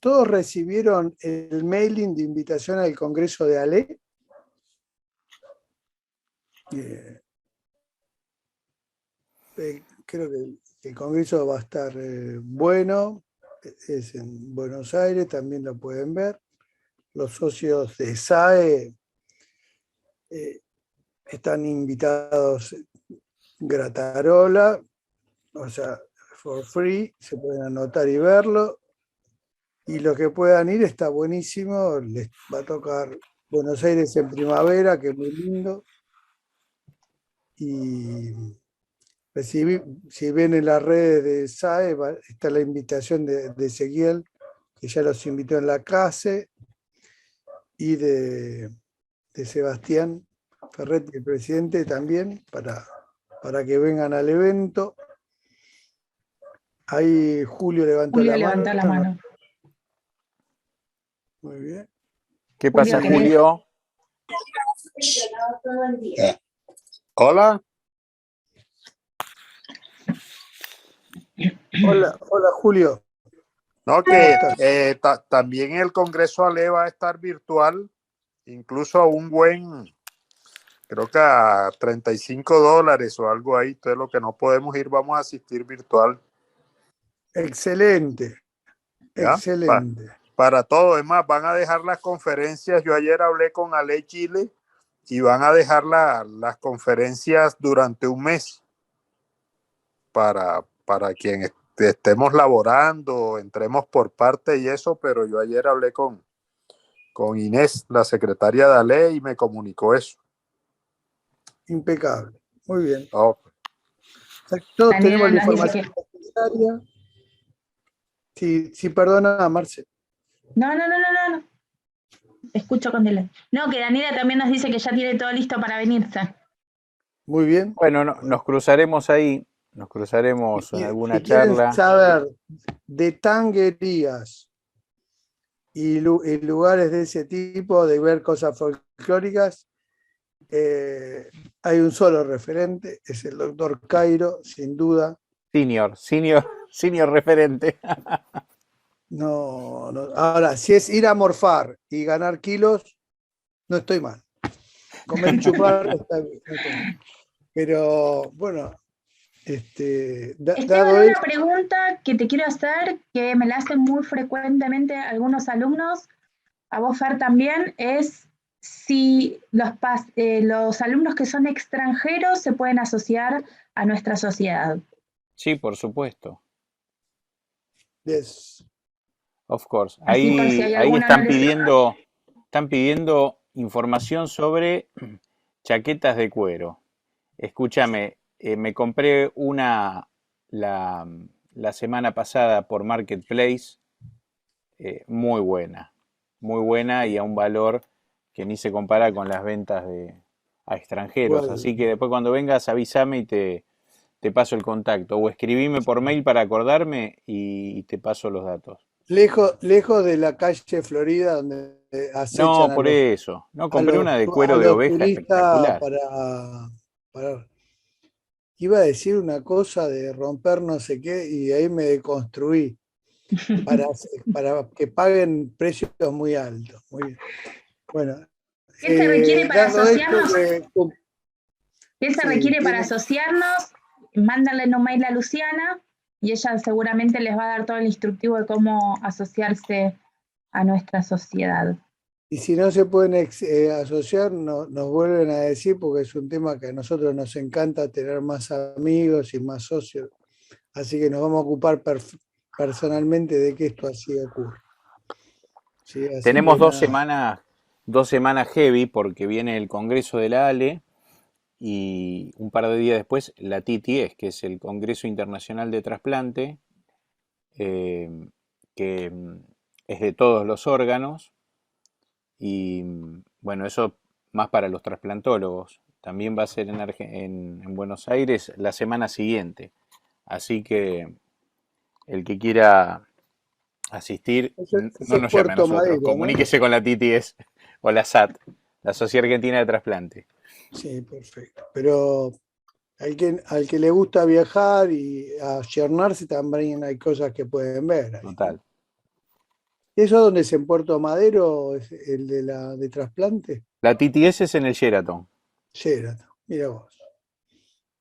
¿Todos recibieron el mailing de invitación al Congreso de ALE? Creo que el Congreso va a estar bueno. Es en Buenos Aires, también lo pueden ver. Los socios de SAE están invitados gratarola, o sea, for free, se pueden anotar y verlo. Y los que puedan ir está buenísimo, les va a tocar Buenos Aires en primavera, que es muy lindo. Y si ven en las redes de SAE, está la invitación de Ezequiel, que ya los invitó en la clase, y de Sebastián Ferretti, el presidente, también, para que vengan al evento. Ahí Julio levantó la mano. Muy bien. ¿Qué pasa, Julio? Hola. Hola, Julio. No, que también el Congreso ALE va a estar virtual, incluso a un buen, creo que a $35 o algo ahí. Entonces, lo que no podemos ir, vamos a asistir virtual. Excelente. ¿Ya? Excelente. Para todo. Es más, van a dejar las conferencias. Yo ayer hablé con ALE Chile y van a dejar las conferencias durante un mes para quien estemos laborando, entremos por parte y eso, pero yo ayer hablé con Inés, la secretaria de ALE, y me comunicó eso. Impecable. Muy bien. Oh. Todos tenemos la información necesaria. Sí, perdona, Marce. No. Escucho con delay. No, que Daniela también nos dice que ya tiene todo listo para venirse. Muy bien. Bueno, nos cruzaremos ahí. Nos cruzaremos en alguna charla. Si quieren saber de tanguerías y lugares de ese tipo, de ver cosas folclóricas, hay un solo referente, es el doctor Cairo, sin duda. Senior referente. No. Ahora, si es ir a morfar y ganar kilos, no estoy mal. Comer y chupar está bien. Pero, bueno, Esteban, una pregunta que te quiero hacer, que me la hacen muy frecuentemente algunos alumnos, a vos, Fer, también, es si los alumnos que son extranjeros se pueden asociar a nuestra sociedad. Sí, por supuesto. Yes. Of course. Ahí están pidiendo información sobre chaquetas de cuero. Escúchame, me compré una la semana pasada por Marketplace, muy buena y a un valor que ni se compara con las ventas a extranjeros. Bueno. Así que después cuando vengas avísame y te paso el contacto, o escribime por mail para acordarme y te paso los datos. Lejos de la calle Florida donde acechan. No, por eso. No, compré una de cuero de oveja espectacular. Iba a decir una cosa de romper no sé qué y ahí me deconstruí para que paguen precios muy altos. Muy bien. Bueno. ¿Qué se requiere para asociarnos? ¿Qué se requiere para asociarnos? Mándenle un mail a Luciana y ella seguramente les va a dar todo el instructivo de cómo asociarse a nuestra sociedad. Y si no se pueden asociar, nos vuelven a decir, porque es un tema que a nosotros nos encanta tener más amigos y más socios. Así que nos vamos a ocupar personalmente de que esto así ocurra. ¿Sí? Tenemos 2 semanas heavy porque viene el Congreso de la ALE y un par de días después la TTS, que es el Congreso Internacional de Trasplante, que es de todos los órganos. Y bueno, eso más para los trasplantólogos. También va a ser en Buenos Aires la semana siguiente. Así que el que quiera asistir, no nos llame a nosotros, Madero, comuníquese, ¿no?, con la TTS o la SAT, la Sociedad Argentina de Trasplante. Sí, perfecto. Pero al que le gusta viajar y ayornarse, también hay cosas que pueden ver ahí. Total. ¿Eso donde es en Puerto Madero, es el de trasplante? La TTS es en el Sheraton. Sheraton, mira vos.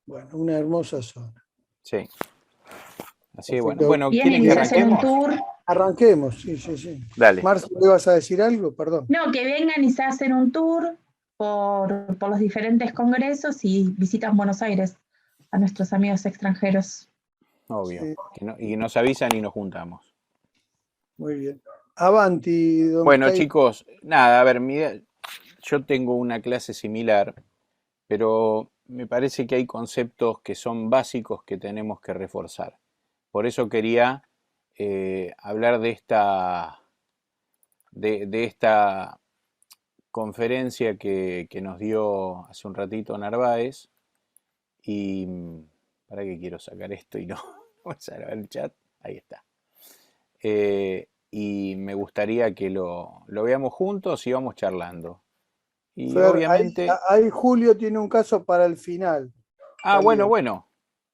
Bueno, una hermosa zona. Sí. Así que bueno. Perfecto. Bueno, ¿quieren Vienen y que se hacen un arranquemos? tour. Arranquemos, sí, sí, sí. Dale. Marce, ¿le vas a decir algo? Perdón. No, que vengan y se hacen un tour por los diferentes congresos y visitan Buenos Aires a nuestros amigos extranjeros. Obvio. Sí, Y nos avisan y nos juntamos. muy bien. Avanti, don Bueno, Micael. chicos, nada, a ver, yo tengo una clase similar, pero me parece que hay conceptos que son básicos que tenemos que reforzar. Por eso quería hablar de esta conferencia que nos dio hace un ratito Narváez. Y para que quiero sacar esto y no vamos a ver el chat. Ahí está. Y me gustaría que lo veamos juntos y vamos charlando. Y Fer, obviamente. ahí Julio tiene un caso para el final Bueno, también. bueno.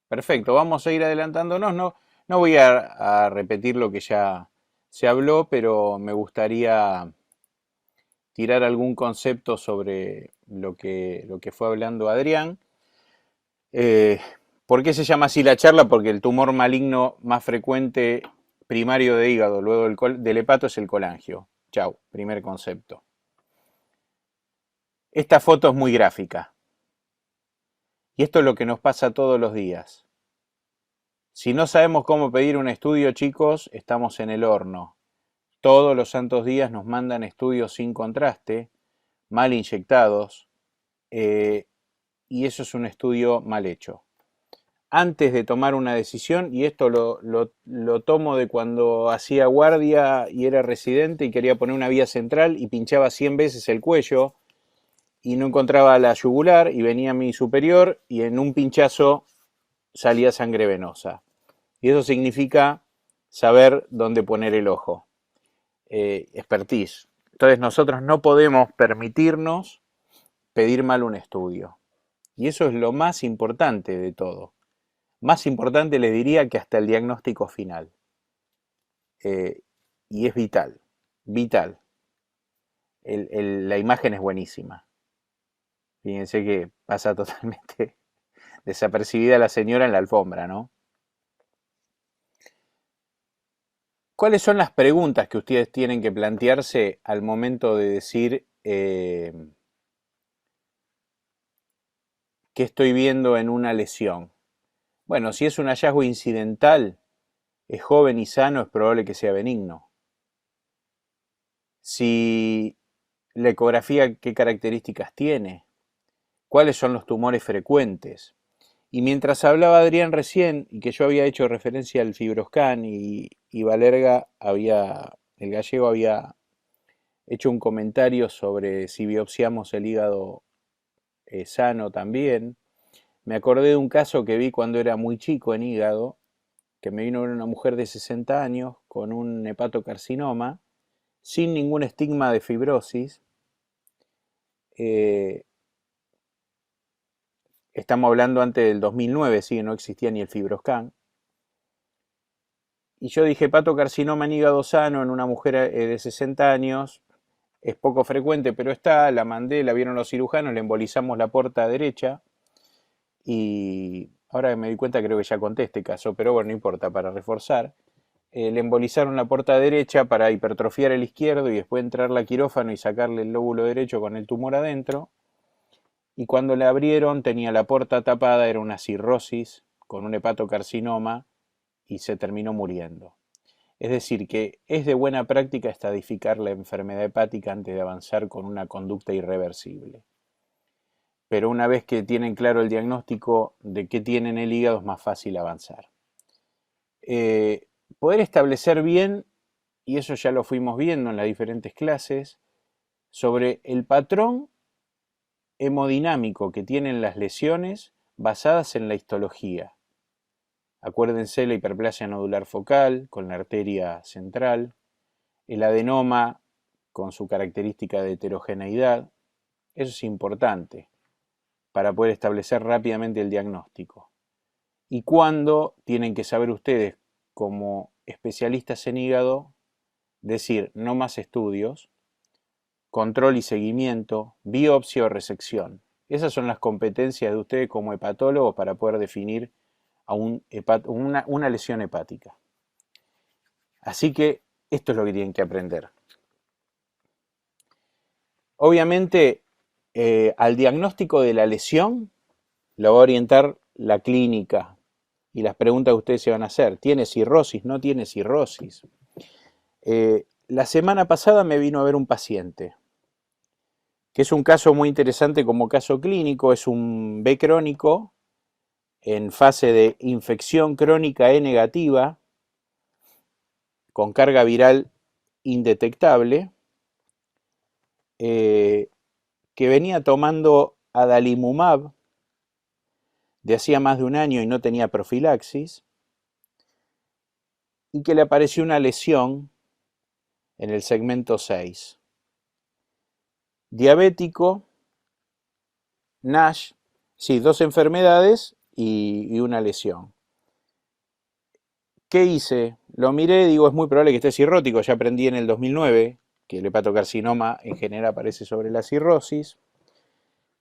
Perfecto. Vamos a ir adelantándonos. No voy a repetir lo que ya se habló, pero me gustaría tirar algún concepto sobre lo que fue hablando Adrián. ¿Por qué se llama así la charla? Porque el tumor maligno más frecuente primario de hígado, luego del hepato, es el colangio. Chau, primer concepto. Esta foto es muy gráfica. Y esto es lo que nos pasa todos los días. Si no sabemos cómo pedir un estudio, chicos, estamos en el horno. Todos los santos días nos mandan estudios sin contraste, mal inyectados, y eso es un estudio mal hecho. Antes de tomar una decisión, y esto lo tomo de cuando hacía guardia y era residente y quería poner una vía central y pinchaba 100 veces el cuello y no encontraba la yugular y venía mi superior y en un pinchazo salía sangre venosa. Y eso significa saber dónde poner el ojo. Expertise. Entonces nosotros no podemos permitirnos pedir mal un estudio. Y eso es lo más importante de todo. Más importante les diría que hasta el diagnóstico final. Y es vital, vital. La imagen es buenísima. Fíjense que pasa totalmente desapercibida la señora en la alfombra, ¿no? ¿Cuáles son las preguntas que ustedes tienen que plantearse al momento de decir qué estoy viendo en una lesión? Bueno, si es un hallazgo incidental, es joven y sano, es probable que sea benigno. Si la ecografía, ¿qué características tiene? ¿Cuáles son los tumores frecuentes? Y mientras hablaba Adrián recién, y que yo había hecho referencia al Fibroscan, y Valerga el gallego había hecho un comentario sobre si biopsiamos el hígado sano también, me acordé de un caso que vi cuando era muy chico en hígado, que me vino una mujer de 60 años con un hepatocarcinoma, sin ningún estigma de fibrosis. Estamos hablando antes del 2009, sí, no existía ni el Fibroscan. Y yo dije, hepatocarcinoma en hígado sano en una mujer de 60 años, es poco frecuente, pero está, la mandé, la vieron los cirujanos, le embolizamos la porta derecha, y ahora que me di cuenta creo que ya conté este caso, pero bueno, no importa, para reforzar. Le embolizaron la porta derecha para hipertrofiar el izquierdo y después entrar al quirófano y sacarle el lóbulo derecho con el tumor adentro. Y cuando le abrieron tenía la porta tapada, era una cirrosis con un hepatocarcinoma y se terminó muriendo. Es decir, que es de buena práctica estadificar la enfermedad hepática antes de avanzar con una conducta irreversible. Pero una vez que tienen claro el diagnóstico de qué tienen el hígado es más fácil avanzar. Poder establecer bien, y eso ya lo fuimos viendo en las diferentes clases, sobre el patrón hemodinámico que tienen las lesiones basadas en la histología. Acuérdense la hiperplasia nodular focal con la arteria central, el adenoma con su característica de heterogeneidad. Eso es importante para poder establecer rápidamente el diagnóstico. Y cuándo tienen que saber ustedes, como especialistas en hígado, decir no más estudios, control y seguimiento, biopsia o resección. Esas son las competencias de ustedes como hepatólogos para poder definir a una lesión hepática. Así que esto es lo que tienen que aprender. Obviamente, al diagnóstico de la lesión lo va a orientar la clínica y las preguntas que ustedes se van a hacer. ¿Tiene cirrosis? ¿No tiene cirrosis? La semana pasada me vino a ver un paciente, que es un caso muy interesante como caso clínico. Es un B crónico en fase de infección crónica E negativa, con carga viral indetectable, que venía tomando adalimumab de hacía más de un año y no tenía profilaxis, y que le apareció una lesión en el segmento 6. Diabético, NASH, sí, 2 enfermedades y una lesión. ¿Qué hice? Lo miré, digo, es muy probable que esté cirrótico. Ya aprendí en el 2009 que el hepatocarcinoma en general aparece sobre la cirrosis.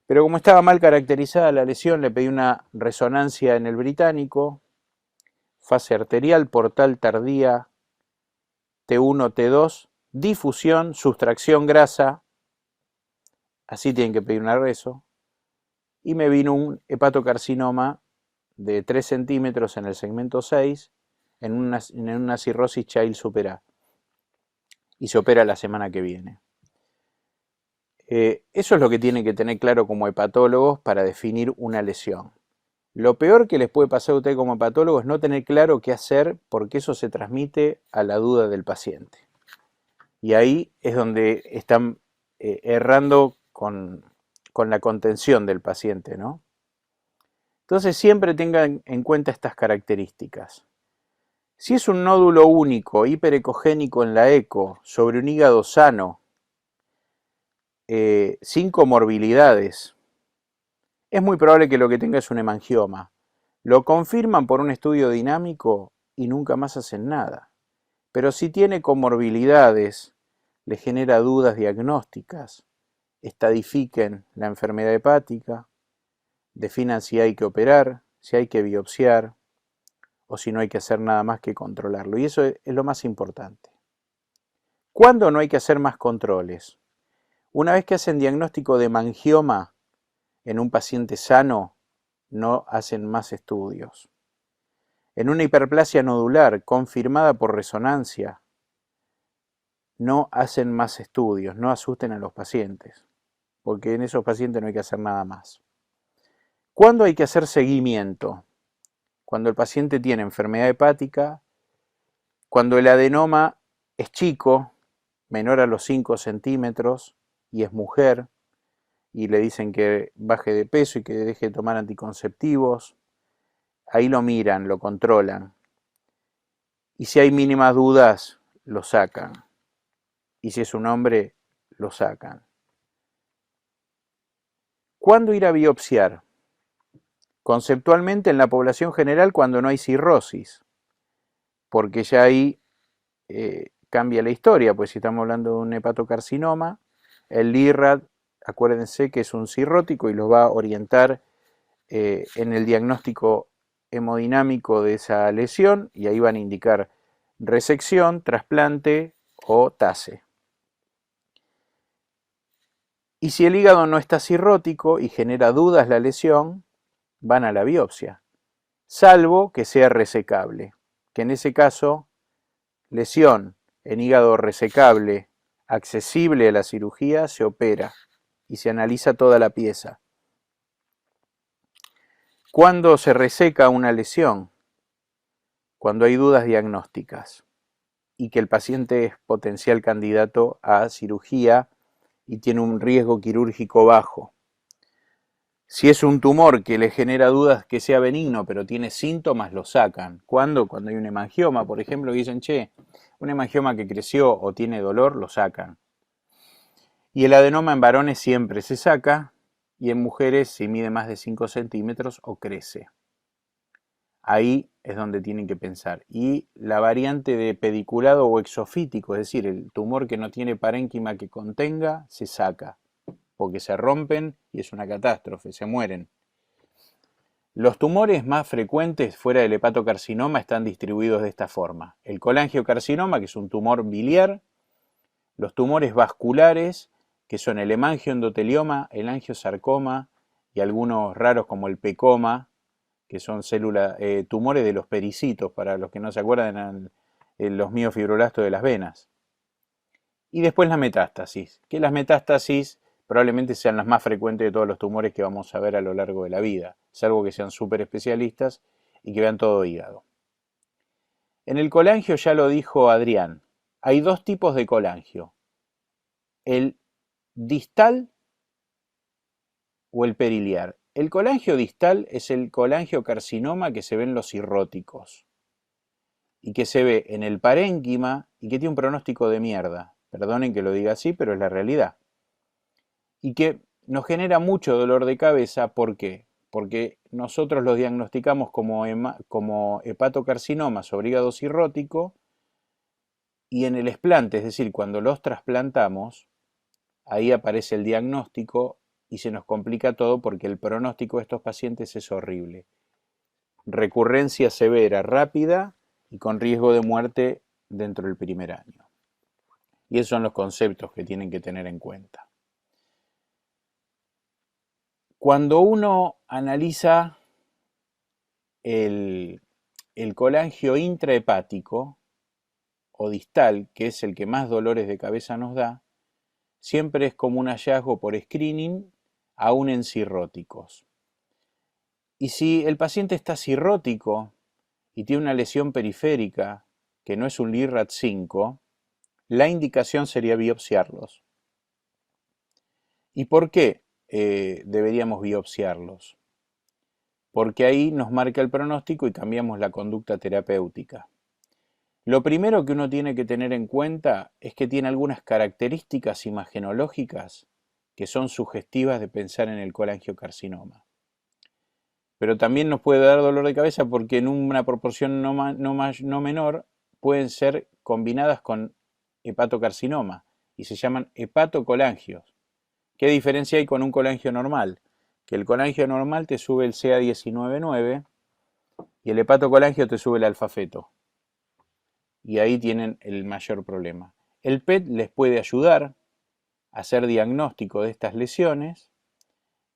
Pero como estaba mal caracterizada la lesión, le pedí una resonancia en el británico, fase arterial, portal tardía, T1, T2, difusión, sustracción grasa, así tienen que pedir una reso, y me vino un hepatocarcinoma de 3 centímetros en el segmento 6, en una cirrosis Child supera, y se opera la semana que viene. Eso es lo que tienen que tener claro como hepatólogos para definir una lesión. Lo peor que les puede pasar a ustedes como hepatólogo es no tener claro qué hacer, porque eso se transmite a la duda del paciente. Y ahí es donde están errando con la contención del paciente, ¿no? Entonces siempre tengan en cuenta estas características. Si es un nódulo único, hiperecogénico en la eco, sobre un hígado sano, sin comorbilidades, es muy probable que lo que tenga es un hemangioma. Lo confirman por un estudio dinámico y nunca más hacen nada. Pero si tiene comorbilidades, le genera dudas diagnósticas, estadifiquen la enfermedad hepática, definan si hay que operar, si hay que biopsiar o si no hay que hacer nada más que controlarlo. Y eso es lo más importante. ¿Cuándo no hay que hacer más controles? Una vez que hacen diagnóstico de hemangioma en un paciente sano, no hacen más estudios. En una hiperplasia nodular confirmada por resonancia, no hacen más estudios, no asusten a los pacientes, porque en esos pacientes no hay que hacer nada más. ¿Cuándo hay que hacer seguimiento? Cuando el paciente tiene enfermedad hepática, cuando el adenoma es chico, menor a los 5 centímetros, y es mujer, y le dicen que baje de peso y que deje de tomar anticonceptivos, ahí lo miran, lo controlan. Y si hay mínimas dudas, lo sacan. Y si es un hombre, lo sacan. ¿Cuándo ir a biopsiar? Conceptualmente en la población general cuando no hay cirrosis, porque ya ahí cambia la historia, pues si estamos hablando de un hepatocarcinoma, el IRAD, acuérdense que es un cirrótico y los va a orientar en el diagnóstico hemodinámico de esa lesión y ahí van a indicar resección, trasplante o TASE. Y si el hígado no está cirrótico y genera dudas la lesión, van a la biopsia, salvo que sea resecable, que en ese caso, lesión en hígado resecable accesible a la cirugía, se opera y se analiza toda la pieza. ¿Cuándo se reseca una lesión? Cuando hay dudas diagnósticas y que el paciente es potencial candidato a cirugía y tiene un riesgo quirúrgico bajo. Si es un tumor que le genera dudas que sea benigno, pero tiene síntomas, lo sacan. ¿Cuándo? Cuando hay un hemangioma, por ejemplo, dicen, che, un hemangioma que creció o tiene dolor, lo sacan. Y el adenoma en varones siempre se saca, y en mujeres si mide más de 5 centímetros o crece. ahí es donde tienen que pensar. Y la variante de pediculado o exofítico, es decir, el tumor que no tiene parénquima que contenga, se saca, porque se rompen y es una catástrofe, se mueren. Los tumores más frecuentes fuera del hepatocarcinoma están distribuidos de esta forma. El colangiocarcinoma, que es un tumor biliar, los tumores vasculares, que son el hemangiosarcoma, el angiosarcoma y algunos raros como el pecoma, que son tumores de los pericitos, para los que no se acuerdan, los miofibroblastos de las venas. Y después la metástasis, que las metástasis probablemente sean las más frecuentes de todos los tumores que vamos a ver a lo largo de la vida, salvo que sean súper especialistas y que vean todo hígado. En el colangio, ya lo dijo Adrián, hay dos tipos de colangio, el distal o el periliar. El colangio distal es el colangiocarcinoma que se ve en los cirróticos y que se ve en el parénquima y que tiene un pronóstico de mierda. Perdonen que lo diga así, pero es la realidad. Y que nos genera mucho dolor de cabeza. ¿Por qué? Porque nosotros los diagnosticamos como hepatocarcinoma sobre hígado cirrótico y en el explante, es decir, cuando los trasplantamos, ahí aparece el diagnóstico y se nos complica todo porque el pronóstico de estos pacientes es horrible. Recurrencia severa, rápida y con riesgo de muerte dentro del primer año. Y esos son los conceptos que tienen que tener en cuenta. Cuando uno analiza el colangio intrahepático o distal, que es el que más dolores de cabeza nos da, siempre es como un hallazgo por screening, aún en cirróticos. Y si el paciente está cirrótico y tiene una lesión periférica, que no es un LIRAT5, la indicación sería biopsiarlos. ¿Y por qué deberíamos biopsiarlos? Porque ahí nos marca el pronóstico y cambiamos la conducta terapéutica. Lo primero que uno tiene que tener en cuenta es que tiene algunas características imagenológicas que son sugestivas de pensar en el colangiocarcinoma. Pero también nos puede dar dolor de cabeza porque en una proporción no menor pueden ser combinadas con hepatocarcinoma y se llaman hepatocolangios. ¿Qué diferencia hay con un colangio normal? Que el colangio normal te sube el CA19-9 y el hepatocolangio te sube el alfa-feto. Y ahí tienen el mayor problema. El PET les puede ayudar a hacer diagnóstico de estas lesiones,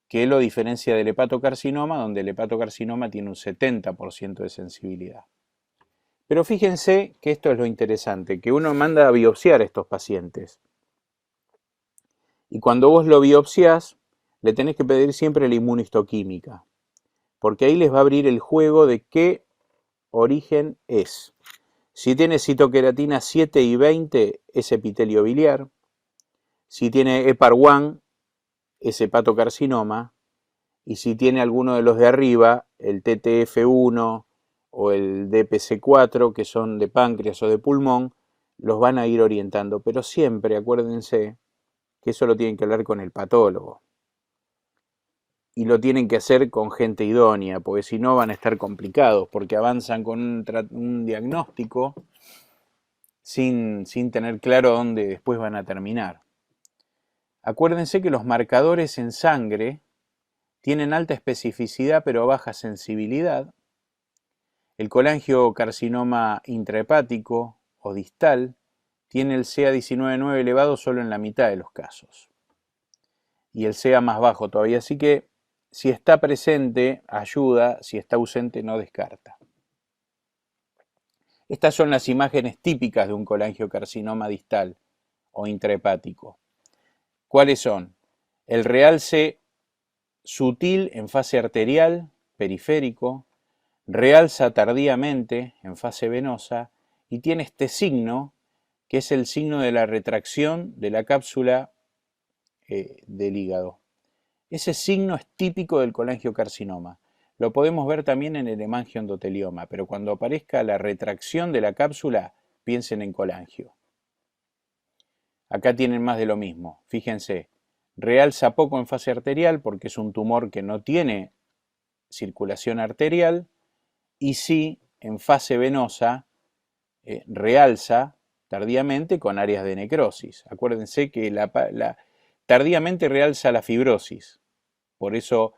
que lo diferencia del hepatocarcinoma, donde el hepatocarcinoma tiene un 70% de sensibilidad. Pero fíjense que esto es lo interesante, que uno manda a biopsiar a estos pacientes. Y cuando vos lo biopsiás, le tenés que pedir siempre la inmunohistoquímica, porque ahí les va a abrir el juego de qué origen es. Si tiene citoqueratina 7 y 20 es epitelio biliar, si tiene HEPAR1 es hepatocarcinoma, y si tiene alguno de los de arriba, el TTF1 o el DPC4, que son de páncreas o de pulmón, los van a ir orientando. Pero siempre acuérdense que eso lo tienen que hablar con el patólogo. Y lo tienen que hacer con gente idónea, porque si no van a estar complicados, porque avanzan con un diagnóstico sin tener claro dónde después van a terminar. Acuérdense que los marcadores en sangre tienen alta especificidad pero baja sensibilidad. El colangiocarcinoma intrahepático o distal tiene el CA19-9 elevado solo en la mitad de los casos. Y el CA más bajo todavía, así que si está presente, ayuda, si está ausente, no descarta. Estas son las imágenes típicas de un colangiocarcinoma distal o intrahepático. ¿Cuáles son? El realce sutil en fase arterial, periférico, realza tardíamente en fase venosa y tiene este signo, que es el signo de la retracción de la cápsula del hígado. Ese signo es típico del colangiocarcinoma. Lo podemos ver también en el hemangioendotelioma, pero cuando aparezca la retracción de la cápsula, piensen en colangio. Acá tienen más de lo mismo. Fíjense, realza poco en fase arterial porque es un tumor que no tiene circulación arterial y sí, en fase venosa, realza tardíamente con áreas de necrosis. Acuérdense que tardíamente realza la fibrosis. Por eso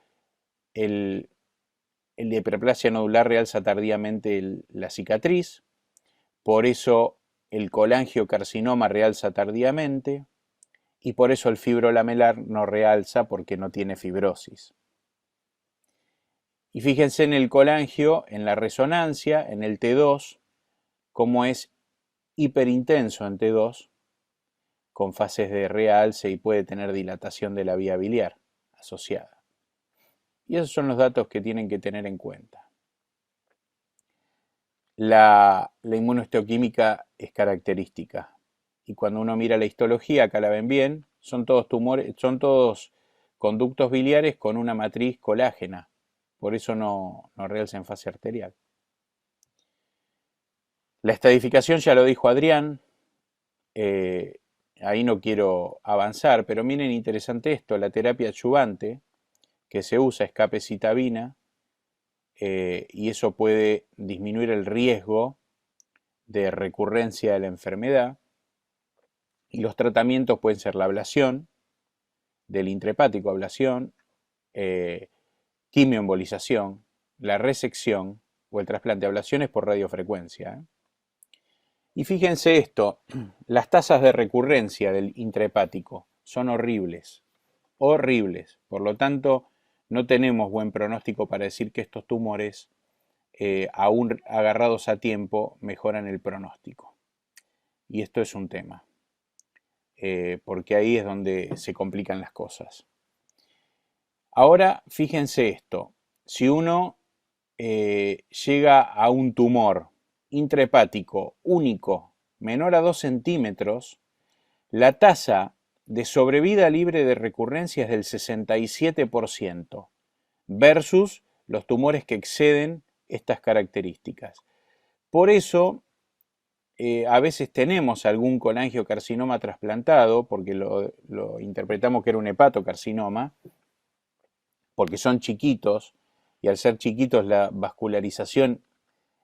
el de hiperplasia nodular realza tardíamente la cicatriz. Por eso el colangiocarcinoma realza tardíamente. Y por eso el fibrolamelar no realza porque no tiene fibrosis. Y fíjense en el colangio, en la resonancia, en el T2, cómo es hiperintenso en T2, con fases de realce y puede tener dilatación de la vía biliar asociada. Y esos son los datos que tienen que tener en cuenta. La inmunohistoquímica es característica. Y cuando uno mira la histología, acá la ven bien, son todos tumores, son todos conductos biliares con una matriz colágena. Por eso no realza en fase arterial. La estadificación ya lo dijo Adrián. Ahí no quiero avanzar, pero miren interesante esto, la terapia adyuvante que se usa es capecitabina, y eso puede disminuir el riesgo de recurrencia de la enfermedad. Y los tratamientos pueden ser la ablación del intrahepático, ablación, quimioembolización, la resección o el trasplante. Ablaciones por radiofrecuencia. Y fíjense esto, las tasas de recurrencia del intrahepático son horribles, horribles. Por lo tanto, no tenemos buen pronóstico para decir que estos tumores, aún agarrados a tiempo, mejoran el pronóstico. Y esto es un tema, porque ahí es donde se complican las cosas. Ahora, fíjense esto, si uno llega a un tumor intrahepático único menor a 2 centímetros, la tasa de sobrevida libre de recurrencia es del 67% versus los tumores que exceden estas características. Por eso, a veces tenemos algún colangiocarcinoma trasplantado, porque lo interpretamos que era un hepatocarcinoma, porque son chiquitos, y al ser chiquitos la vascularización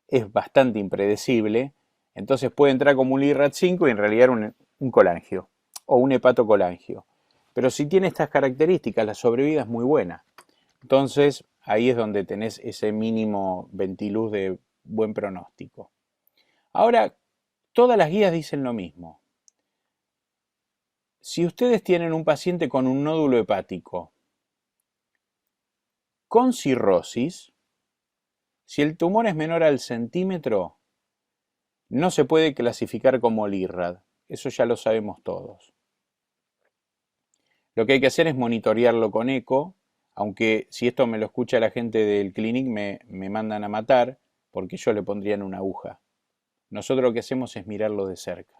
es bastante impredecible, entonces puede entrar como un LIRAD5 y en realidad era un colangio o un hepatocolangio. Pero si tiene estas características, la sobrevida es muy buena. Entonces ahí es donde tenés ese mínimo ventiluz de buen pronóstico. Ahora, todas las guías dicen lo mismo. Si ustedes tienen un paciente con un nódulo hepático con cirrosis, si el tumor es menor al centímetro, no se puede clasificar como LIRAD. Eso ya lo sabemos todos. Lo que hay que hacer es monitorearlo con eco, aunque si esto me lo escucha la gente del clinic me mandan a matar, porque yo le pondría en una aguja. Nosotros lo que hacemos es mirarlo de cerca.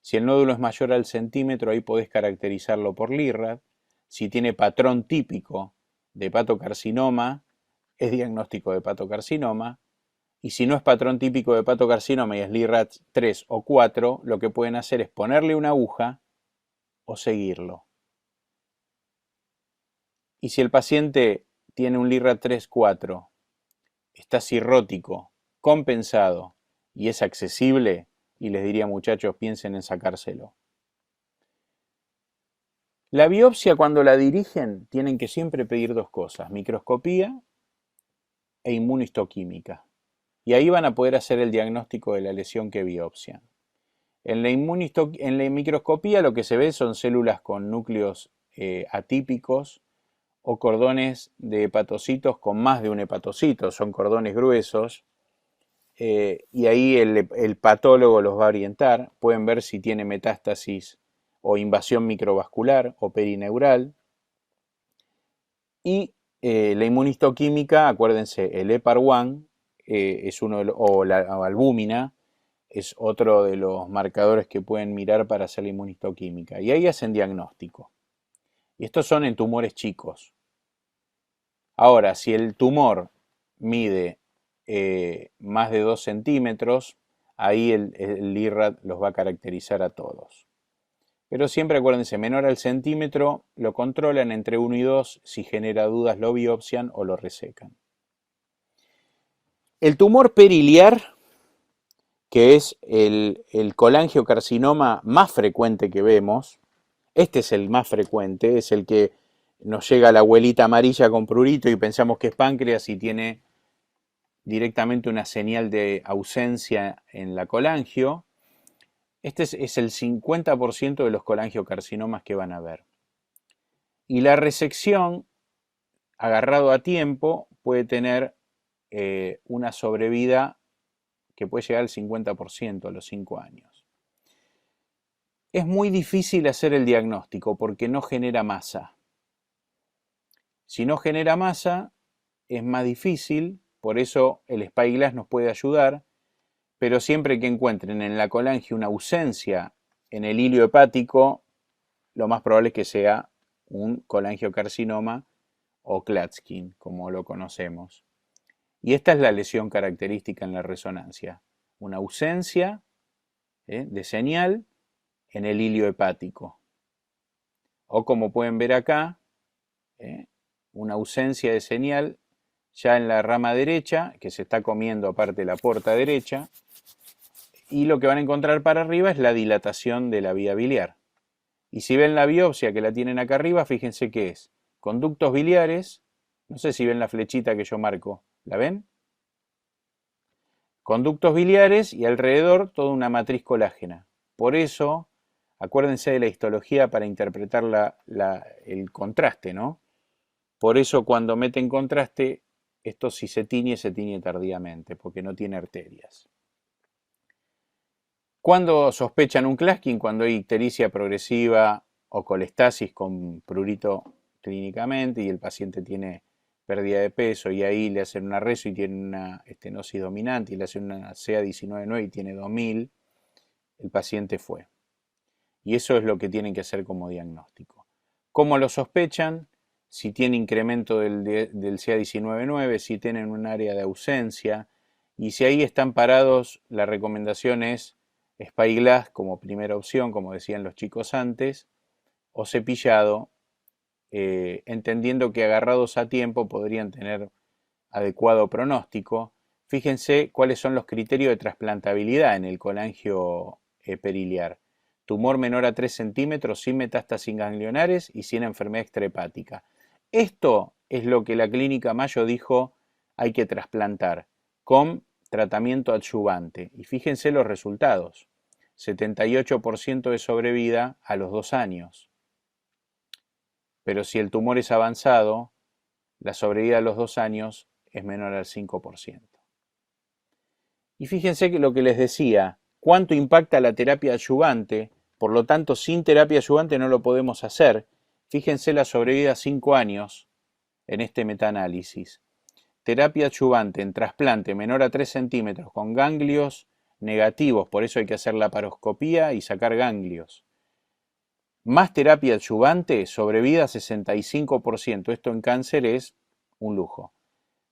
Si el nódulo es mayor al centímetro, ahí podés caracterizarlo por LIRAD. Si tiene patrón típico de hepatocarcinoma, es diagnóstico de hepatocarcinoma. Y si no es patrón típico de hepatocarcinoma y es LIRAD 3 o 4, lo que pueden hacer es ponerle una aguja o seguirlo. Y si el paciente tiene un LIRAD 3-4, está cirrótico, compensado y es accesible, y les diría, muchachos, piensen en sacárselo. La biopsia, cuando la dirigen, tienen que siempre pedir dos cosas: microscopía e inmunohistoquímica. Y ahí van a poder hacer el diagnóstico de la lesión que biopsian. En la microscopía lo que se ve son células con núcleos atípicos o cordones de hepatocitos con más de un hepatocito, son cordones gruesos, y ahí el patólogo los va a orientar. Pueden ver si tiene metástasis o invasión microvascular o perineural. Y la inmunohistoquímica, acuérdense, el HEPAR-1 es uno o la albúmina es otro de los marcadores que pueden mirar para hacer la inmunohistoquímica. Y ahí hacen diagnóstico. Y estos son en tumores chicos. Ahora, si el tumor mide más de 2 centímetros, ahí el LIRAD los va a caracterizar a todos. Pero siempre acuérdense, menor al centímetro lo controlan entre 1 y 2, si genera dudas lo biopsian o lo resecan. El tumor periliar, que es el colangiocarcinoma más frecuente que vemos, este es el más frecuente, es el que nos llega a la abuelita amarilla con prurito y pensamos que es páncreas y tiene directamente una señal de ausencia en la colangio. Este es el 50% de los colangiocarcinomas que van a ver. Y la resección, agarrado a tiempo, puede tener una sobrevida que puede llegar al 50% a los 5 años. Es muy difícil hacer el diagnóstico porque no genera masa. Si no genera masa, es más difícil, por eso el Spyglass nos puede ayudar, pero siempre que encuentren en la colangia una ausencia en el hilio hepático, lo más probable es que sea un colangiocarcinoma o Klatskin, como lo conocemos. Y esta es la lesión característica en la resonancia, una ausencia de señal en el hilio hepático. O como pueden ver acá, una ausencia de señal ya en la rama derecha, que se está comiendo aparte la porta derecha, y lo que van a encontrar para arriba es la dilatación de la vía biliar. Y si ven la biopsia que la tienen acá arriba, fíjense qué es. Conductos biliares, no sé si ven la flechita que yo marco, ¿la ven? Conductos biliares y alrededor toda una matriz colágena. Por eso, acuérdense de la histología para interpretar el contraste, ¿no? Por eso cuando meten contraste, esto si se tiñe tardíamente, porque no tiene arterias. ¿Cuándo sospechan un Klatskin? Cuando hay ictericia progresiva o colestasis con prurito clínicamente y el paciente tiene pérdida de peso y ahí le hacen una reso y tiene una estenosis dominante y le hacen una CA19-9 y tiene 2000, el paciente fue. Y eso es lo que tienen que hacer como diagnóstico. ¿Cómo lo sospechan? Si tiene incremento del CA19-9, si tienen un área de ausencia y si ahí están parados, la recomendación es Spyglass como primera opción, como decían los chicos antes, o cepillado, entendiendo que agarrados a tiempo podrían tener adecuado pronóstico. Fíjense cuáles son los criterios de trasplantabilidad en el colangio periliar. Tumor menor a 3 centímetros sin metástasis ganglionares y sin enfermedad extrahepática. Esto es lo que la clínica Mayo dijo hay que trasplantar con tratamiento adyuvante. Y fíjense los resultados. 78% de sobrevida a los 2 años. Pero si el tumor es avanzado, la sobrevida a los 2 años es menor al 5%. Y fíjense que lo que les decía, cuánto impacta la terapia adyuvante, por lo tanto sin terapia adyuvante no lo podemos hacer. Fíjense la sobrevida a 5 años en este metaanálisis. Terapia adyuvante en trasplante menor a 3 centímetros con ganglios negativos, por eso hay que hacer la laparoscopía y sacar ganglios. Más terapia adyuvante, sobrevida 65%. Esto en cáncer es un lujo.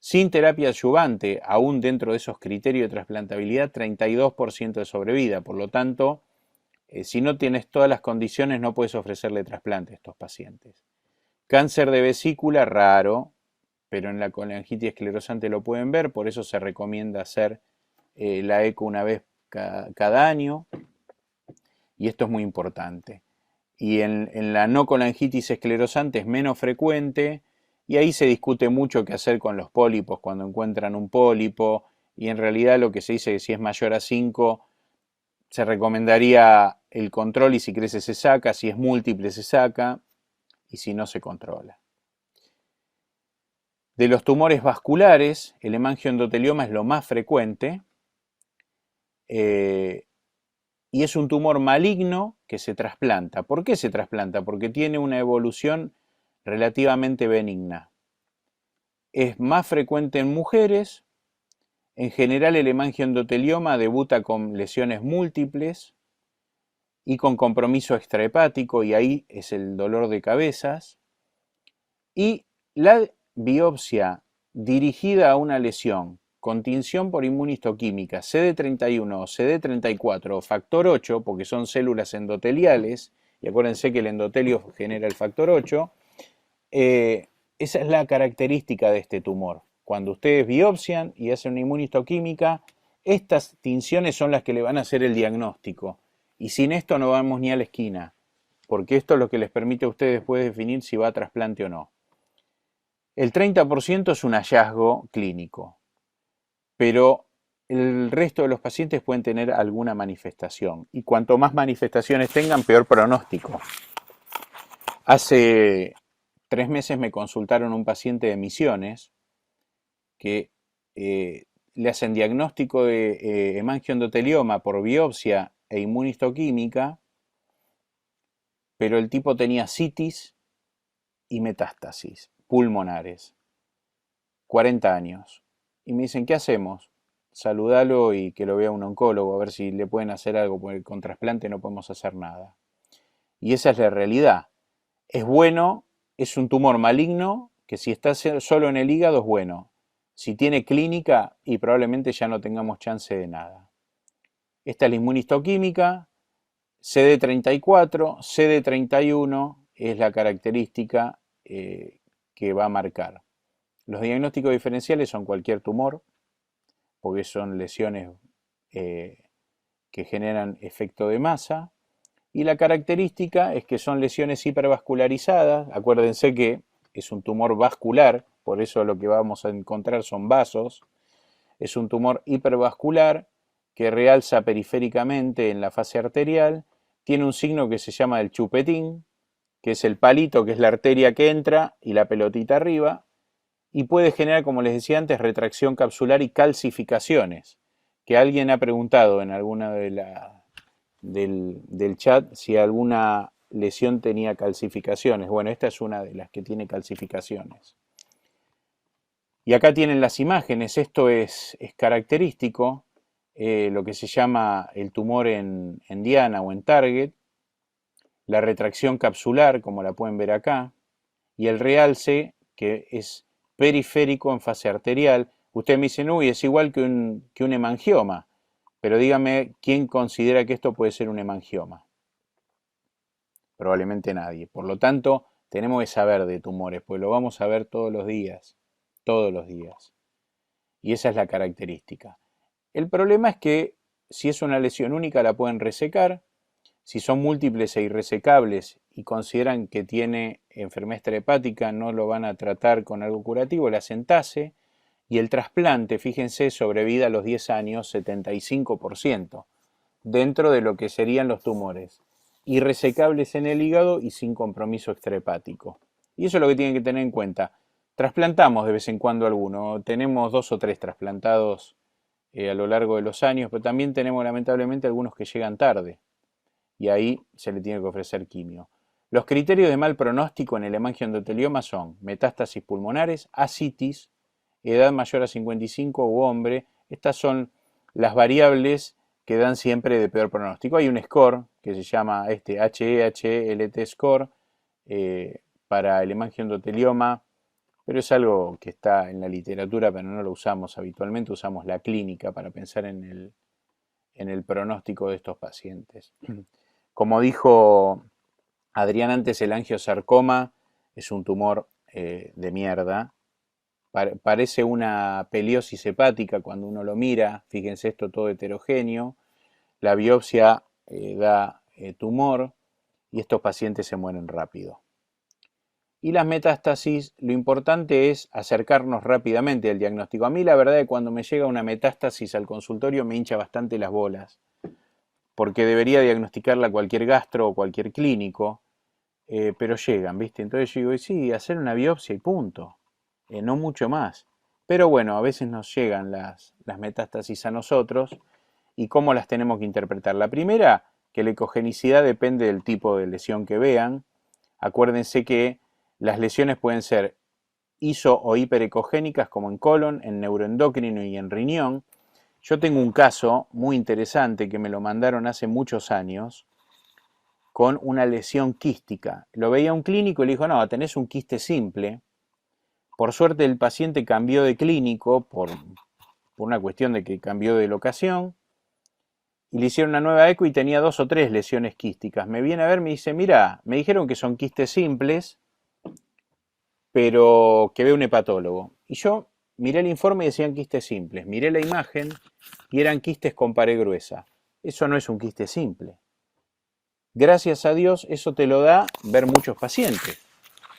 Sin terapia adyuvante, aún dentro de esos criterios de trasplantabilidad, 32% de sobrevida. Por lo tanto, si no tienes todas las condiciones, no puedes ofrecerle trasplante a estos pacientes. Cáncer de vesícula, raro, pero en la colangitis esclerosante lo pueden ver, por eso se recomienda hacer la eco una vez cada año, y esto es muy importante. Y en la no colangitis esclerosante es menos frecuente, y ahí se discute mucho qué hacer con los pólipos cuando encuentran un pólipo, y en realidad lo que se dice es que si es mayor a 5, se recomendaría el control y si crece se saca, si es múltiple se saca, y si no se controla. De los tumores vasculares, el hemangioendotelioma es lo más frecuente, y es un tumor maligno que se trasplanta. ¿Por qué se trasplanta? Porque tiene una evolución relativamente benigna. Es más frecuente en mujeres. En general el hemangioendotelioma debuta con lesiones múltiples y con compromiso extrahepático, y ahí es el dolor de cabezas. Y la biopsia dirigida a una lesión con tinción por inmunistoquímica, CD31 o CD34 o factor 8, porque son células endoteliales, y acuérdense que el endotelio genera el factor 8, esa es la característica de este tumor. cuando ustedes biopsian y hacen una inmunistoquímica, estas tinciones son las que le van a hacer el diagnóstico. Y sin esto no vamos ni a la esquina, porque esto es lo que les permite a ustedes después definir si va a trasplante o no. El 30% es un hallazgo clínico, pero el resto de los pacientes pueden tener alguna manifestación. Y cuanto más manifestaciones tengan, peor pronóstico. Hace 3 meses me consultaron un paciente de Misiones que le hacen diagnóstico de hemangioendotelioma por biopsia e inmunistoquímica, pero el tipo tenía citis y metástasis pulmonares, 40 años. Y me dicen, ¿qué hacemos? Saludalo y que lo vea un oncólogo, a ver si le pueden hacer algo, porque con trasplante no podemos hacer nada. Y esa es la realidad. Es bueno, es un tumor maligno, que si está solo en el hígado es bueno. Si tiene clínica, y probablemente ya no tengamos chance de nada. Esta es la inmunistoquímica, CD34, CD31 es la característica que va a marcar. Los diagnósticos diferenciales son cualquier tumor, porque son lesiones que generan efecto de masa, y la característica es que son lesiones hipervascularizadas. Acuérdense que es un tumor vascular, por eso lo que vamos a encontrar son vasos. Es un tumor hipervascular que realza periféricamente en la fase arterial, tiene un signo que se llama el chupetín, que es el palito, que es la arteria que entra y la pelotita arriba, y puede generar, como les decía antes, retracción capsular y calcificaciones, que alguien ha preguntado en alguna del chat si alguna lesión tenía calcificaciones. Bueno, esta es una de las que tiene calcificaciones. Y acá tienen las imágenes, esto es característico, lo que se llama el tumor en diana o en target, la retracción capsular, como la pueden ver acá, y el realce, que es periférico en fase arterial. Ustedes me dicen, uy, es igual que un hemangioma, pero dígame, ¿quién considera que esto puede ser un hemangioma? Probablemente nadie. Por lo tanto, tenemos que saber de tumores, pues lo vamos a ver todos los días. Y esa es la característica. El problema es que si es una lesión única la pueden resecar, si son múltiples e irresecables y consideran que tiene enfermedad hepática, no lo van a tratar con algo curativo, le hacen TASE, y el trasplante, fíjense, sobrevida a los 10 años 75%, dentro de lo que serían los tumores irresecables en el hígado y sin compromiso extrahepático. Y eso es lo que tienen que tener en cuenta. Trasplantamos de vez en cuando alguno, tenemos 2 o 3 trasplantados a lo largo de los años, pero también tenemos lamentablemente algunos que llegan tarde y ahí se le tiene que ofrecer quimio. Los criterios de mal pronóstico en el hemangioendotelioma son metástasis pulmonares, ascitis, edad mayor a 55 u hombre. Estas son las variables que dan siempre de peor pronóstico. Hay un score que se llama HE-HE-LT score para el hemangioendotelioma, pero es algo que está en la literatura, pero no lo usamos habitualmente, usamos la clínica para pensar en el pronóstico de estos pacientes. Como dijo Adrián antes, el angiosarcoma es un tumor de mierda. Parece una peliosis hepática cuando uno lo mira, fíjense esto todo heterogéneo, la biopsia da tumor y estos pacientes se mueren rápido. Y las metástasis, lo importante es acercarnos rápidamente al diagnóstico. A mí la verdad es que cuando me llega una metástasis al consultorio me hincha bastante las bolas, porque debería diagnosticarla cualquier gastro o cualquier clínico, pero llegan, ¿viste? Entonces yo digo, sí, hacer una biopsia y punto. No mucho más. Pero bueno, a veces nos llegan las metástasis a nosotros y cómo las tenemos que interpretar. La primera, que la ecogenicidad depende del tipo de lesión que vean. Acuérdense que las lesiones pueden ser iso o hiperecogénicas como en colon, en neuroendocrino y en riñón. Yo tengo un caso muy interesante que me lo mandaron hace muchos años con una lesión quística. Lo veía un clínico y le dijo, no, tenés un quiste simple. Por suerte el paciente cambió de clínico por una cuestión de que cambió de locación y le hicieron una nueva eco y tenía 2 o 3 lesiones quísticas. Me viene a ver, me dice, mira, me dijeron que son quistes simples, pero que ve un hepatólogo. Y yo miré el informe y decían quistes simples. Miré la imagen y eran quistes con pared gruesa. Eso no es un quiste simple. Gracias a Dios, eso te lo da ver muchos pacientes.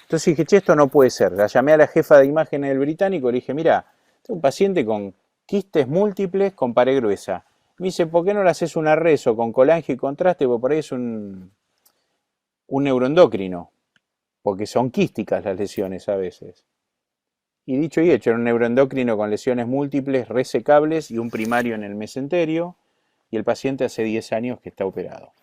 Entonces dije, che, esto no puede ser. La llamé a la jefa de imágenes del Británico y le dije, mira, tengo un paciente con quistes múltiples con pared gruesa. Me dice, ¿por qué no le haces un arrezo con colangio y contraste? Porque por ahí es un neuroendocrino. Porque son quísticas las lesiones a veces. Y dicho y hecho, era un neuroendocrino con lesiones múltiples, resecables y un primario en el mesenterio. Y el paciente hace 10 años que está operado.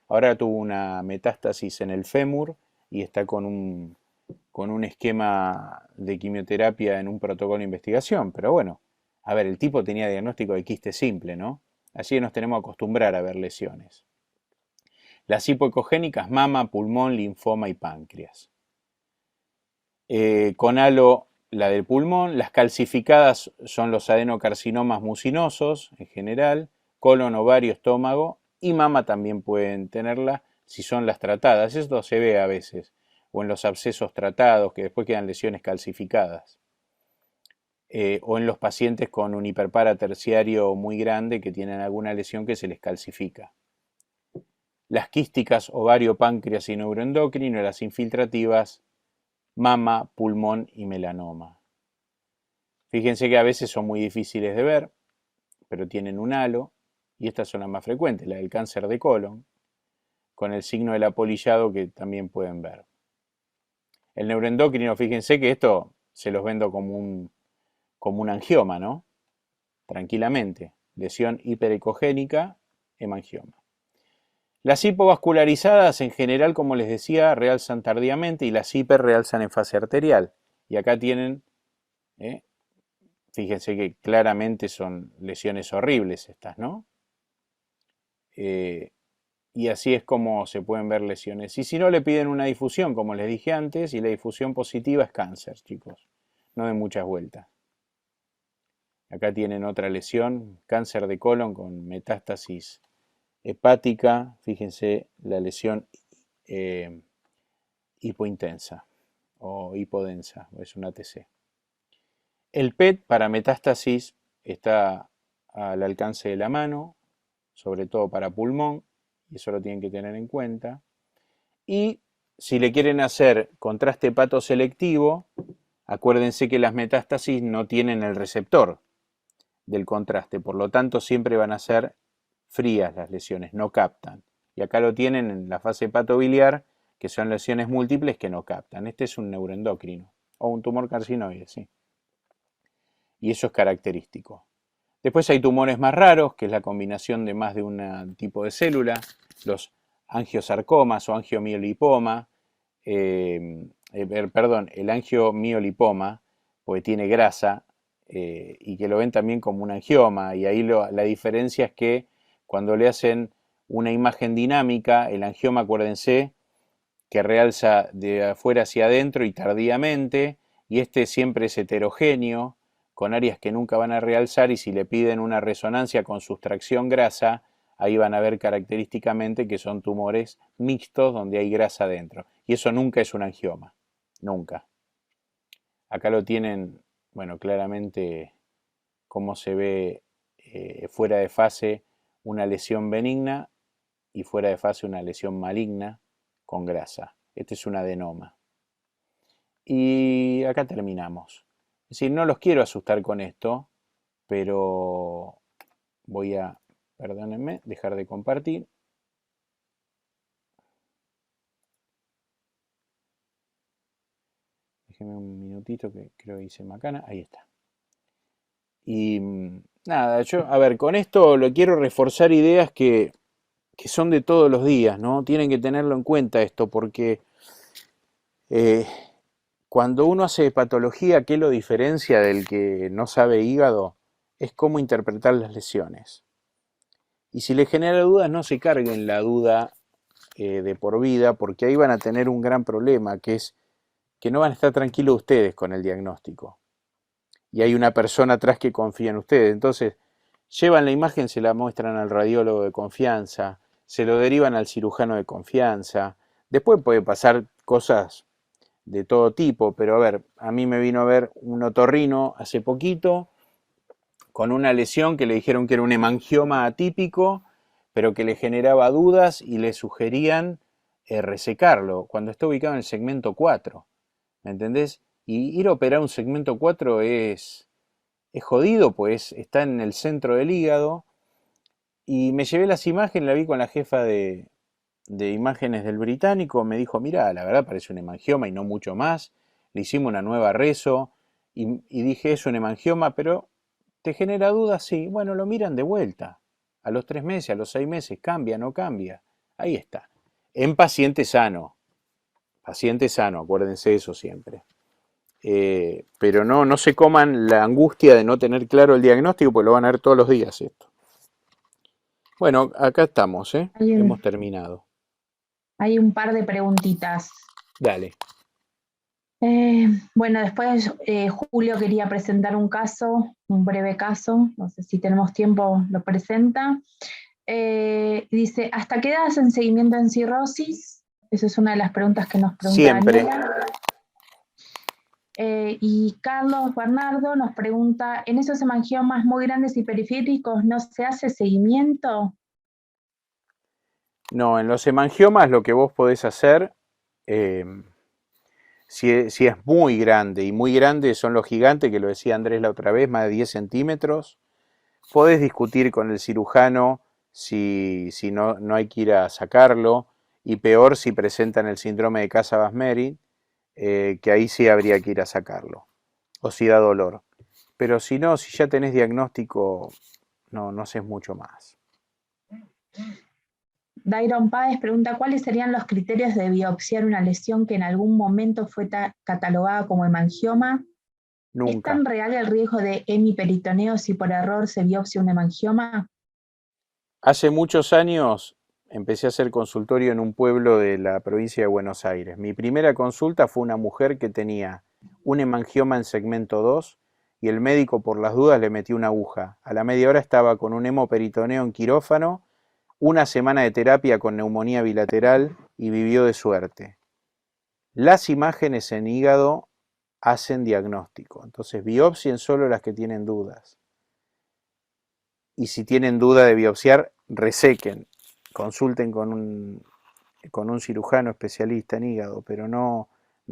Ahora tuvo una metástasis en el fémur y está con un esquema de quimioterapia en un protocolo de investigación. Pero bueno, a ver, el tipo tenía diagnóstico de quiste simple, ¿no? Así que nos tenemos que acostumbrar a ver lesiones. Las hipoecogénicas, mama, pulmón, linfoma y páncreas. Con halo, la del pulmón. Las calcificadas son los adenocarcinomas mucinosos en general, colon, ovario, estómago, y mama también pueden tenerla si son las tratadas. Esto se ve a veces, o en los abscesos tratados que después quedan lesiones calcificadas. O en los pacientes con un hiperpara terciario muy grande que tienen alguna lesión que se les calcifica. Las quísticas, ovario, páncreas y neuroendocrino, y las infiltrativas, mama, pulmón y melanoma. Fíjense que a veces son muy difíciles de ver, pero tienen un halo, y estas son las más frecuentes, la del cáncer de colon, con el signo del apolillado que también pueden ver. El neuroendocrino, fíjense que esto se los vendo como un angioma, ¿no? Tranquilamente. Lesión hiperecogénica, hemangioma. Las hipovascularizadas en general, como les decía, realzan tardíamente y las hiper realzan en fase arterial. Y acá tienen, fíjense que claramente son lesiones horribles estas, ¿no? Y así es como se pueden ver lesiones. Y si no, le piden una difusión, como les dije antes, y la difusión positiva es cáncer, chicos. No den muchas vueltas. Acá tienen otra lesión, cáncer de colon con metástasis hepática. Fíjense la lesión hipointensa o hipodensa, es un ATC. El PET para metástasis está al alcance de la mano, sobre todo para pulmón, y eso lo tienen que tener en cuenta. Y si le quieren hacer contraste hepatoselectivo, acuérdense que las metástasis no tienen el receptor del contraste, por lo tanto siempre van a ser frías las lesiones, no captan. Y acá lo tienen en la fase hepatobiliar, que son lesiones múltiples que no captan. Este es un neuroendocrino o un tumor carcinoide, sí. Y eso es característico. Después hay tumores más raros, que es la combinación de más de un tipo de célula, los angiosarcomas o angiomiolipoma, el angiomiolipoma, porque tiene grasa, y que lo ven también como un angioma, y ahí la diferencia es que cuando le hacen una imagen dinámica, el angioma, acuérdense, que realza de afuera hacia adentro y tardíamente, y este siempre es heterogéneo, con áreas que nunca van a realzar, y si le piden una resonancia con sustracción grasa, ahí van a ver característicamente que son tumores mixtos donde hay grasa adentro. Y eso nunca es un angioma, nunca. Acá lo tienen, bueno, claramente cómo se ve fuera de fase una lesión benigna y fuera de fase una lesión maligna con grasa. Este es un adenoma. Y acá terminamos. Es decir, no los quiero asustar con esto, pero voy a, perdónenme, dejar de compartir. Déjenme un minutito que creo que hice macana. Ahí está. Y nada, yo, a ver, con esto lo quiero reforzar ideas que son de todos los días, ¿no? Tienen que tenerlo en cuenta esto, porque cuando uno hace patología, ¿qué lo diferencia del que no sabe hígado? Es cómo interpretar las lesiones. Y si le genera dudas, no se carguen la duda de por vida, porque ahí van a tener un gran problema, que es que no van a estar tranquilos ustedes con el diagnóstico. Y hay una persona atrás que confía en ustedes. Entonces, llevan la imagen, se la muestran al radiólogo de confianza, se lo derivan al cirujano de confianza. Después puede pasar cosas de todo tipo, pero a ver, a mí me vino a ver un otorrino hace poquito con una lesión que le dijeron que era un hemangioma atípico, pero que le generaba dudas y le sugerían resecarlo, cuando está ubicado en el segmento 4, ¿me entendés? Y ir a operar un segmento 4 es jodido, pues está en el centro del hígado, y me llevé las imágenes, la vi con la jefa de imágenes del británico, me dijo, mira, la verdad parece un hemangioma y no mucho más, le hicimos una nueva reso, y dije, es un hemangioma, pero ¿te genera dudas? Sí, bueno, lo miran de vuelta, a los 3 meses, a los 6 meses, cambia, no cambia, ahí está, en paciente sano, acuérdense eso siempre. Pero no se coman la angustia de no tener claro el diagnóstico, pues lo van a ver todos los días esto. Bueno, acá estamos, hemos terminado. Hay un par de preguntitas. Dale. Bueno, después Julio quería presentar un caso, un breve caso, no sé si tenemos tiempo, lo presenta. Dice, ¿hasta qué edad hacen seguimiento en cirrosis? Esa es una de las preguntas que nos pregunta Siempre. Daniela. Y Carlos Bernardo nos pregunta, ¿en esos hemangiomas muy grandes y periféricos no se hace seguimiento? No, en los hemangiomas lo que vos podés hacer, si es muy grande, y muy grande son los gigantes, que lo decía Andrés la otra vez, más de 10 centímetros, podés discutir con el cirujano si no hay que ir a sacarlo, y peor si presentan el síndrome de Casa-Basmeri, que ahí sí habría que ir a sacarlo, o si da dolor. Pero si no, si ya tenés diagnóstico, no haces mucho más. Dairon Páez pregunta, ¿cuáles serían los criterios de biopsiar una lesión que en algún momento fue catalogada como hemangioma? Nunca. ¿Es tan real el riesgo de hemiperitoneo si por error se biopsia un hemangioma? Hace muchos años empecé a hacer consultorio en un pueblo de la provincia de Buenos Aires. Mi primera consulta fue una mujer que tenía un hemangioma en segmento 2 y el médico por las dudas le metió una aguja. A la media hora estaba con un hemoperitoneo en quirófano, una semana de terapia con neumonía bilateral y vivió de suerte. Las imágenes en hígado hacen diagnóstico, entonces biopsien solo las que tienen dudas. Y si tienen duda de biopsiar, resequen, consulten con un cirujano especialista en hígado, pero no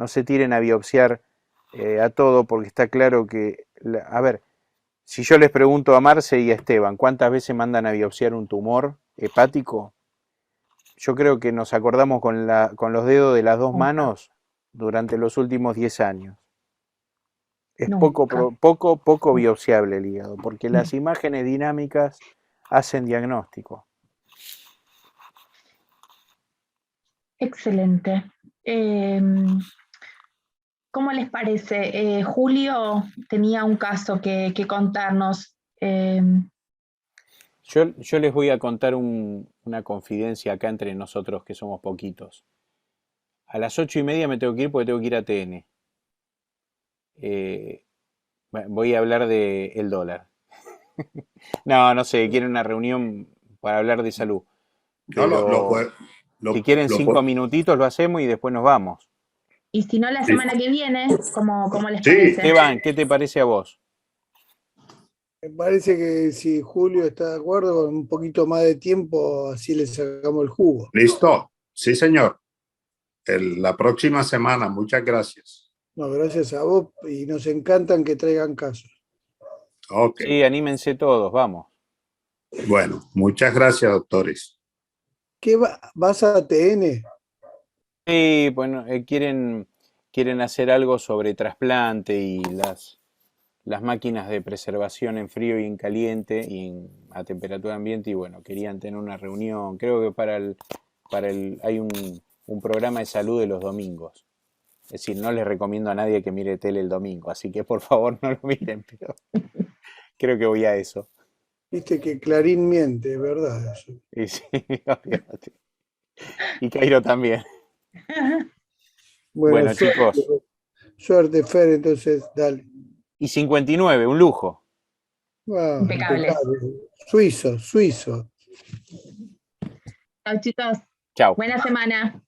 se tiren a biopsiar a todo, porque está claro que, a ver, si yo les pregunto a Marce y a Esteban, ¿cuántas veces mandan a biopsiar un tumor hepático? Yo creo que nos acordamos con los dedos de las dos manos durante los últimos 10 años. Es poco biopsiable el hígado, porque las imágenes dinámicas hacen diagnóstico. Excelente. ¿Cómo les parece? Julio tenía un caso que contarnos. Yo les voy a contar una confidencia acá entre nosotros que somos poquitos. A las 8:30 me tengo que ir porque tengo que ir a TN. Voy a hablar del dólar. No sé, quieren una reunión para hablar de salud. Pero si quieren 5 minutitos lo hacemos y después nos vamos. Y si no, la semana que viene, ¿cómo les parece? Esteban, ¿qué te parece a vos? Me parece que si Julio está de acuerdo, con un poquito más de tiempo, así le sacamos el jugo. ¿Listo? Sí, señor. La próxima semana. Muchas gracias. No, gracias a vos y nos encantan que traigan casos. Okay. Sí, anímense todos, vamos. Bueno, muchas gracias, doctores. ¿Qué vas a TN? Sí, bueno, quieren hacer algo sobre trasplante y las máquinas de preservación en frío y en caliente y a temperatura ambiente, y bueno, querían tener una reunión, creo que hay un programa de salud de los domingos. Es decir, no les recomiendo a nadie que mire tele el domingo, así que por favor no lo miren, pero creo que voy a eso. Viste que Clarín miente, es verdad eso. Y sí, obviamente. Y Cairo también. Bueno, chicos. Suerte, Fer, entonces, dale. Y 59, un lujo. Wow, Impecables. Suizo. Chao, chicos. Chao. Buena semana.